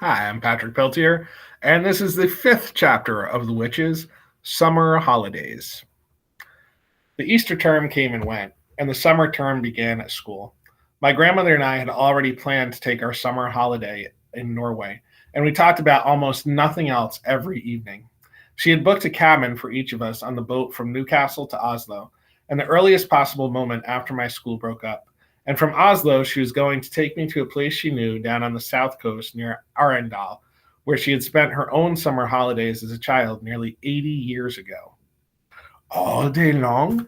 Hi, I'm Patrick Peltier, and this is the fifth chapter of The Witches' Summer Holidays. The Easter term came and went, and the summer term began at school. My grandmother and I had already planned to take our summer holiday in Norway, and we talked about almost nothing else every evening. She had booked a cabin for each of us on the boat from Newcastle to Oslo, and the earliest possible moment after my school broke up. And from Oslo, she was going to take me to a place she knew down on the south coast near Arendal, where she had spent her own summer holidays as a child nearly 80 years ago. All day long,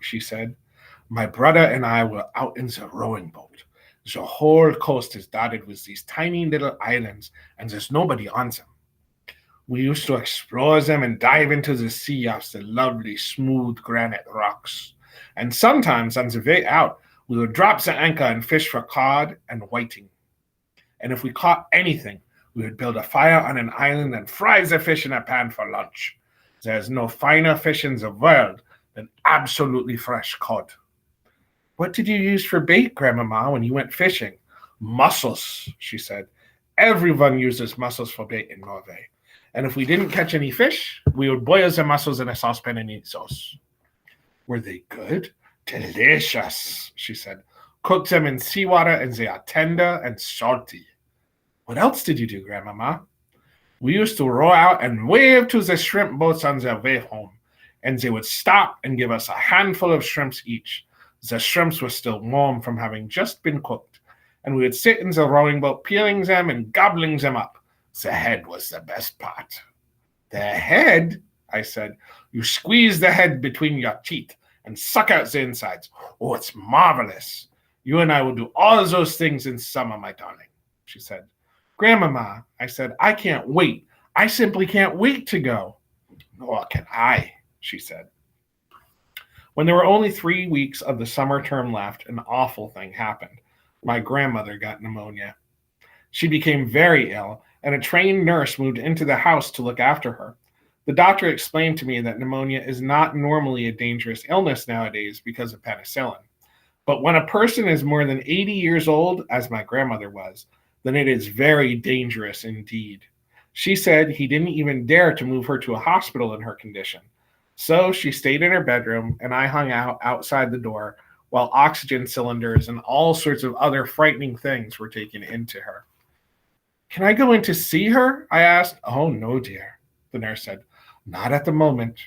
she said, my brother and I were out in the rowing boat. The whole coast is dotted with these tiny little islands, and there's nobody on them. We used to explore them and dive into the sea off the lovely, smooth granite rocks. And sometimes on the way out, we would drop the anchor and fish for cod and whiting. And if we caught anything, we would build a fire on an island and fry the fish in a pan for lunch. There's no finer fish in the world than absolutely fresh cod. What did you use for bait, Grandmama, when you went fishing? Mussels, she said. Everyone uses mussels for bait in Norway. And if we didn't catch any fish, we would boil the mussels in a saucepan and eat those. Were they good? Delicious, she said. Cook them in seawater and they are tender and salty. What else did you do, Grandmama? We used to row out and wave to the shrimp boats on their way home, and they would stop and give us a handful of shrimps each. The shrimps were still warm from having just been cooked, and we would sit in the rowing boat peeling them and gobbling them up. The head was the best part. The head? I said. You squeeze the head between your teeth and suck out the insides. Oh, it's marvelous. You and I will do all those things in summer, my darling, she said. Grandmama, I said, I can't wait. I simply can't wait to go. Nor can I, she said. When there were only 3 weeks of the summer term left, an awful thing happened. My grandmother got pneumonia. She became very ill, and a trained nurse moved into the house to look after her. The doctor explained to me that pneumonia is not normally a dangerous illness nowadays because of penicillin. But when a person is more than 80 years old, as my grandmother was, then it is very dangerous indeed. She said he didn't even dare to move her to a hospital in her condition. So she stayed in her bedroom, and I hung out outside the door while oxygen cylinders and all sorts of other frightening things were taken into her. Can I go in to see her? I asked. Oh, no, dear, the nurse said. Not at the moment.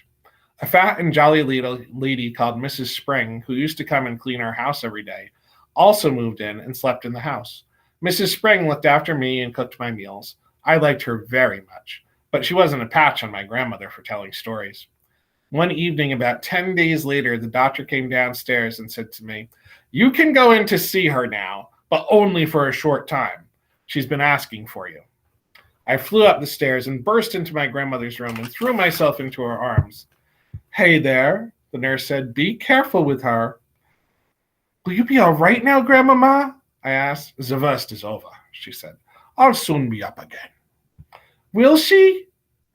A fat and jolly lady called Mrs. Spring, who used to come and clean our house every day, also moved in and slept in the house. Mrs. Spring looked after me and cooked my meals. I liked her very much, but she wasn't a patch on my grandmother for telling stories. One evening, about 10 days later, the doctor came downstairs and said to me, You can go in to see her now, but only for a short time. She's been asking for you. I flew up the stairs and burst into my grandmother's room and threw myself into her arms. Hey there, the nurse said. Be careful with her. Will you be all right now, Grandmama? I asked. The worst is over, she said. I'll soon be up again. Will she?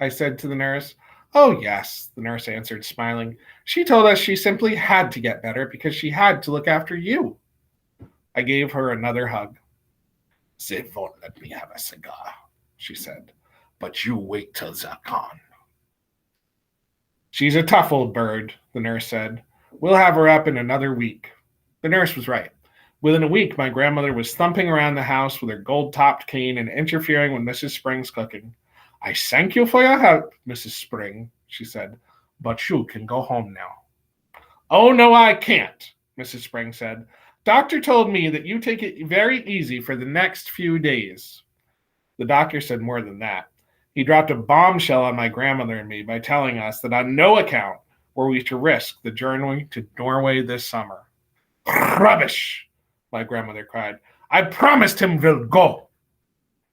I said to the nurse. Oh, yes, the nurse answered, smiling. She told us she simply had to get better because she had to look after you. I gave her another hug. They won't let me have a cigar, she said, but you wait till they're gone. She's a tough old bird, the nurse said. We'll have her up in another week. The nurse was right. Within a week, my grandmother was thumping around the house with her gold-topped cane and interfering with Mrs. Spring's cooking. I thank you for your help, Mrs. Spring, she said, but you can go home now. Oh, no, I can't, Mrs. Spring said. Doctor told me that you take it very easy for the next few days. The doctor said more than that. He dropped a bombshell on my grandmother and me by telling us that on no account were we to risk the journey to Norway this summer. Rubbish, my grandmother cried. I promised him we'll go.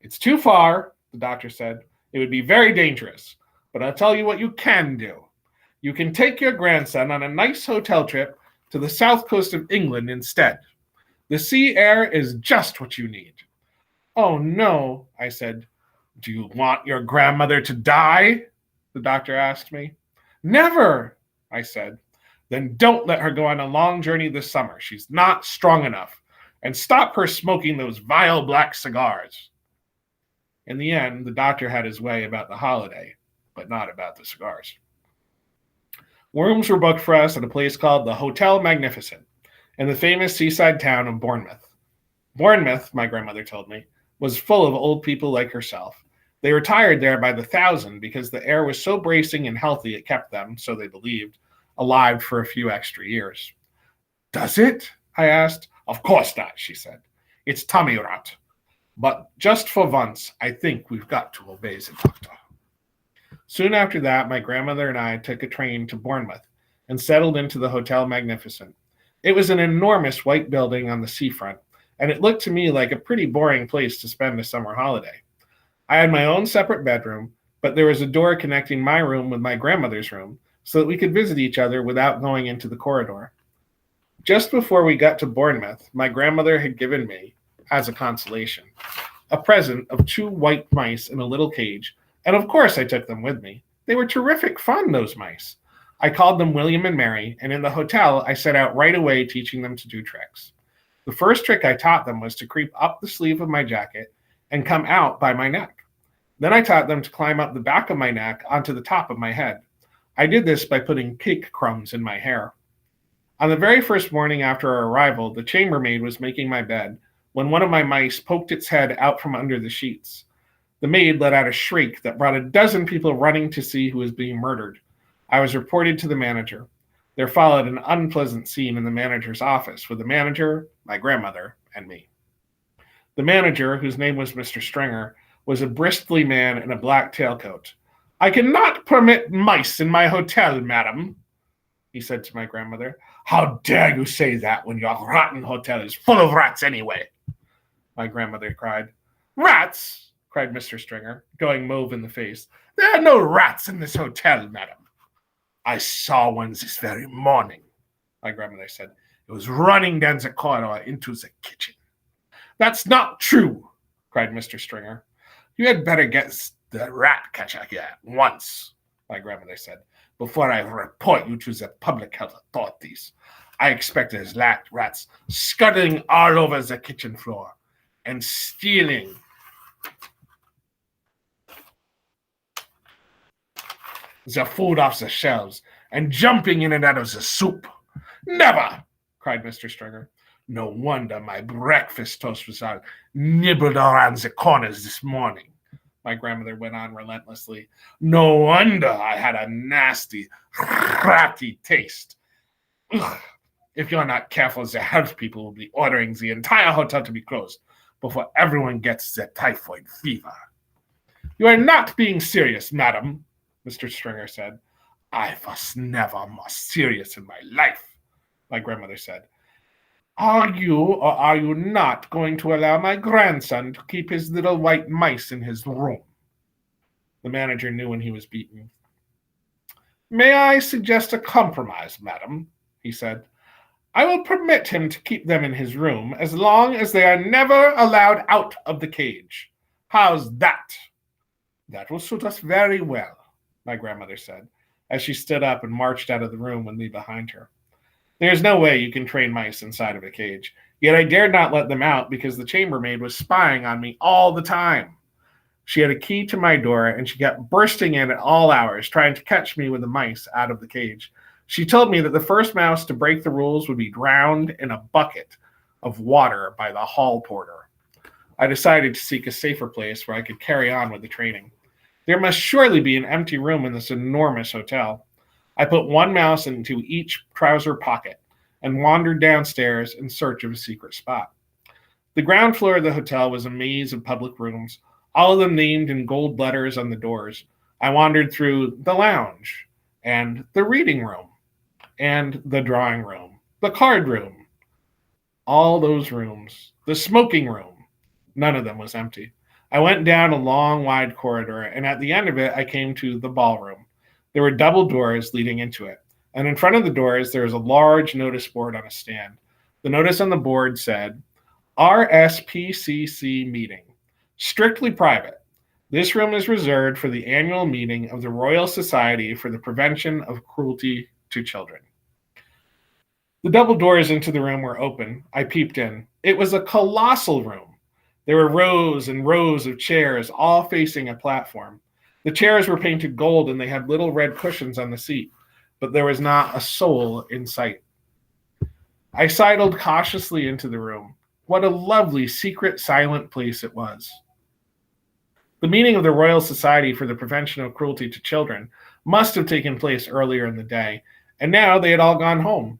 It's too far, the doctor said. It would be very dangerous, but I'll tell you what you can do. You can take your grandson on a nice hotel trip to the south coast of England instead. The sea air is just what you need. Oh, no, I said. Do you want your grandmother to die? The doctor asked me. Never, I said. Then don't let her go on a long journey this summer. She's not strong enough. And stop her smoking those vile black cigars. In the end, the doctor had his way about the holiday, but not about the cigars. Rooms were booked for us at a place called the Hotel Magnificent in the famous seaside town of Bournemouth. Bournemouth, my grandmother told me, was full of old people like herself. They retired there by the thousand because the air was so bracing and healthy it kept them, so they believed, alive for a few extra years. Does it? I asked. Of course not, she said. It's tummy rot. But just for once, I think we've got to obey the doctor. Soon after that, my grandmother and I took a train to Bournemouth and settled into the Hotel Magnificent. It was an enormous white building on the seafront, and it looked to me like a pretty boring place to spend a summer holiday. I had my own separate bedroom, but there was a door connecting my room with my grandmother's room so that we could visit each other without going into the corridor. Just before we got to Bournemouth, my grandmother had given me, as a consolation, a present of 2 white mice in a little cage, and of course I took them with me. They were terrific fun, those mice. I called them William and Mary, and in the hotel I set out right away teaching them to do tricks. The first trick I taught them was to creep up the sleeve of my jacket and come out by my neck. Then I taught them to climb up the back of my neck onto the top of my head. I did this by putting cake crumbs in my hair. On the very first morning after our arrival, the chambermaid was making my bed when one of my mice poked its head out from under the sheets. The maid let out a shriek that brought a dozen people running to see who was being murdered. I was reported to the manager. There followed an unpleasant scene in the manager's office with the manager, my grandmother, and me. The manager, whose name was Mr. Stringer, was a bristly man in a black tailcoat. I cannot permit mice in my hotel, madam, he said to my grandmother. How dare you say that when your rotten hotel is full of rats anyway? My grandmother cried. Rats? Cried Mr. Stringer, going mauve in the face. There are no rats in this hotel, madam. I saw one this very morning, my grandmother said. It was running down the corridor into the kitchen. That's not true, cried Mr. Stringer. You had better get the rat catcher here at once, my grandmother said, before I report you to the public health authorities. I expect there's rats scuttling all over the kitchen floor and stealing the food off the shelves and jumping in and out of the soup. Never, cried Mr. Stringer. No wonder my breakfast toast was all nibbled around the corners this morning, my grandmother went on relentlessly. No wonder I had a nasty, ratty taste. Ugh. If you're not careful, the health people will be ordering the entire hotel to be closed before everyone gets the typhoid fever. You are not being serious, madam, Mr. Stringer said. I was never more serious in my life, my grandmother said. Are you or are you not going to allow my grandson to keep his little white mice in his room? The manager knew when he was beaten. May I suggest a compromise, madam? He said. I will permit him to keep them in his room as long as they are never allowed out of the cage. How's that? That will suit us very well, my grandmother said, as she stood up and marched out of the room with me behind her. There's no way you can train mice inside of a cage, yet I dared not let them out because the chambermaid was spying on me all the time. She had a key to my door, and she kept bursting in at all hours, trying to catch me with the mice out of the cage. She told me that the first mouse to break the rules would be drowned in a bucket of water by the hall porter. I decided to seek a safer place where I could carry on with the training. There must surely be an empty room in this enormous hotel. I put one mouse into each trouser pocket and wandered downstairs in search of a secret spot. The ground floor of the hotel was a maze of public rooms, all of them named in gold letters on the doors. I wandered through the lounge and the reading room and the drawing room, the card room, all those rooms, the smoking room. None of them was empty. I went down a long, wide corridor, and at the end of it, I came to the ballroom. There were double doors leading into it, and in front of the doors, there was a large notice board on a stand. The notice on the board said, RSPCC meeting, strictly private. This room is reserved for the annual meeting of the Royal Society for the Prevention of Cruelty to Children. The double doors into the room were open. I peeped in. It was a colossal room. There were rows and rows of chairs, all facing a platform. The chairs were painted gold and they had little red cushions on the seat, but there was not a soul in sight. I sidled cautiously into the room. What a lovely, secret, silent place it was. The meeting of the Royal Society for the Prevention of Cruelty to Children must have taken place earlier in the day, and now they had all gone home.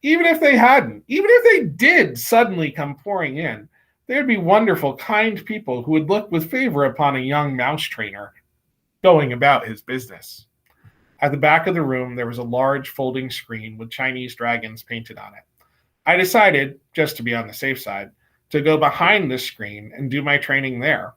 Even if they hadn't, even if they did suddenly come pouring in, they would be wonderful, kind people who would look with favor upon a young mouse trainer going about his business. At the back of the room, there was a large folding screen with Chinese dragons painted on it. I decided, just to be on the safe side, to go behind this screen and do my training there.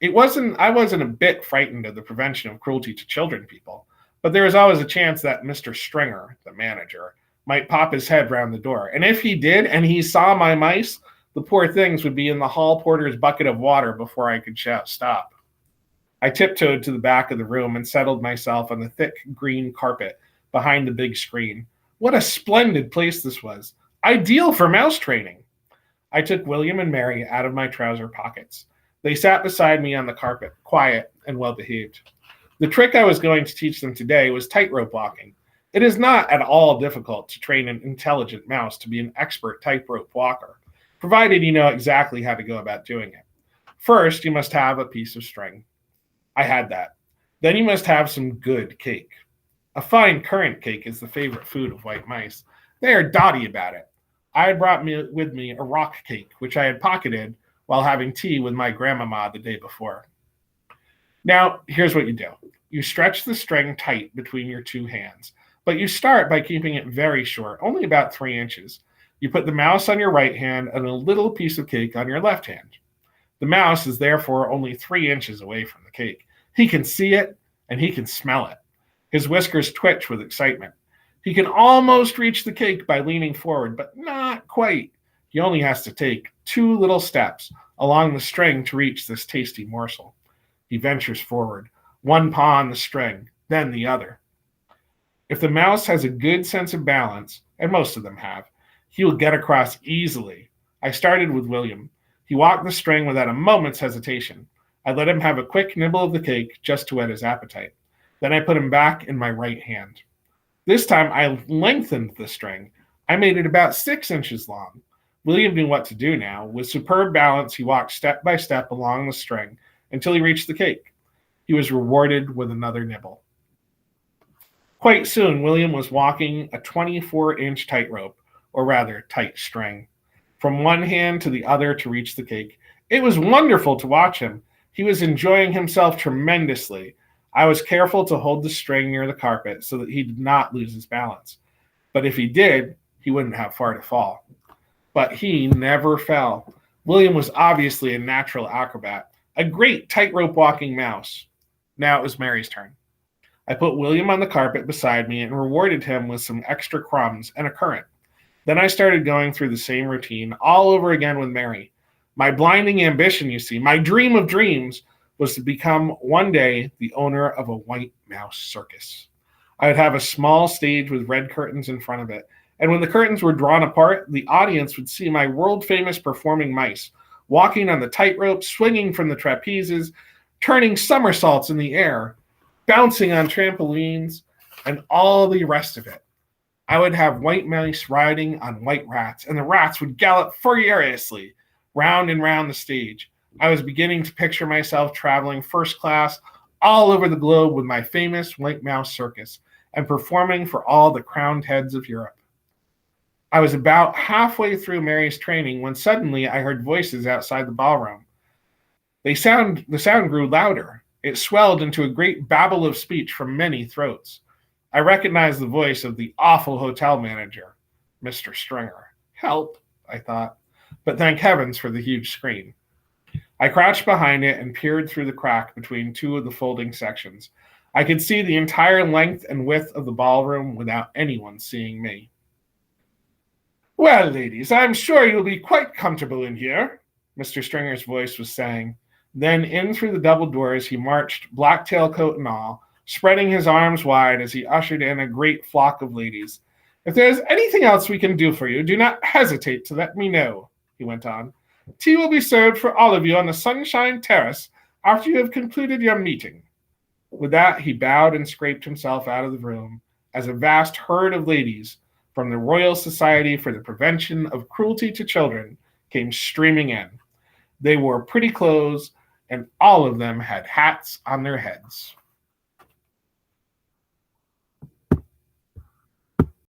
I wasn't a bit frightened of the prevention of cruelty to children people, but there was always a chance that Mr. Stringer, the manager, might pop his head round the door. And if he did, and he saw my mice, the poor things would be in the hall porter's bucket of water before I could shout stop. I tiptoed to the back of the room and settled myself on the thick green carpet behind the big screen. What a splendid place this was. Ideal for mouse training. I took William and Mary out of my trouser pockets. They sat beside me on the carpet, quiet and well-behaved. The trick I was going to teach them today was tightrope walking. It is not at all difficult to train an intelligent mouse to be an expert tightrope walker, provided you know exactly how to go about doing it. First, you must have a piece of string. I had that. Then you must have some good cake. A fine currant cake is the favorite food of white mice. They are dotty about it. I had brought with me a rock cake, which I had pocketed while having tea with my grandmama the day before. Now, here's what you do. You stretch the string tight between your two hands, but you start by keeping it very short, only about 3 inches. You put the mouse on your right hand and a little piece of cake on your left hand. The mouse is therefore only 3 inches away from the cake. He can see it and he can smell it. His whiskers twitch with excitement. He can almost reach the cake by leaning forward, but not quite. He only has to take 2 little steps along the string to reach this tasty morsel. He ventures forward, one paw on the string, then the other. If the mouse has a good sense of balance, and most of them have, he will get across easily. I started with William. He walked the string without a moment's hesitation. I let him have a quick nibble of the cake just to whet his appetite. Then I put him back in my right hand. This time I lengthened the string. I made it about 6 inches long. William knew what to do now. With superb balance, he walked step by step along the string until he reached the cake. He was rewarded with another nibble. Quite soon, William was walking a 24-inch tightrope, or rather, tight string, from one hand to the other to reach the cake. It was wonderful to watch him. He was enjoying himself tremendously. I was careful to hold the string near the carpet so that he did not lose his balance. But if he did, he wouldn't have far to fall. But he never fell. William was obviously a natural acrobat, a great tightrope walking mouse. Now it was Mary's turn. I put William on the carpet beside me and rewarded him with some extra crumbs and a currant. Then I started going through the same routine all over again with Mary. My blinding ambition, you see, my dream of dreams, was to become one day the owner of a white mouse circus. I would have a small stage with red curtains in front of it, and when the curtains were drawn apart, the audience would see my world-famous performing mice, walking on the tightrope, swinging from the trapezes, turning somersaults in the air, bouncing on trampolines, and all the rest of it. I would have white mice riding on white rats, and the rats would gallop furiously round and round the stage. I was beginning to picture myself traveling first class all over the globe with my famous white mouse circus and performing for all the crowned heads of Europe. I was about halfway through Mary's training when suddenly I heard voices outside the ballroom. The sound grew louder. It swelled into a great babble of speech from many throats. I recognized the voice of the awful hotel manager, Mr. Stringer. Help, I thought, but thank heavens for the huge screen. I crouched behind it and peered through the crack between 2 of the folding sections. I could see the entire length and width of the ballroom without anyone seeing me. Well, ladies, I'm sure you'll be quite comfortable in here, Mr. Stringer's voice was saying. Then in through the double doors he marched, black tailcoat and all, spreading his arms wide as he ushered in a great flock of ladies. If there's anything else we can do for you, do not hesitate to let me know, he went on. Tea will be served for all of you on the Sunshine Terrace after you have concluded your meeting." With that, he bowed and scraped himself out of the room as a vast herd of ladies from the Royal Society for the Prevention of Cruelty to Children came streaming in. They wore pretty clothes, and all of them had hats on their heads.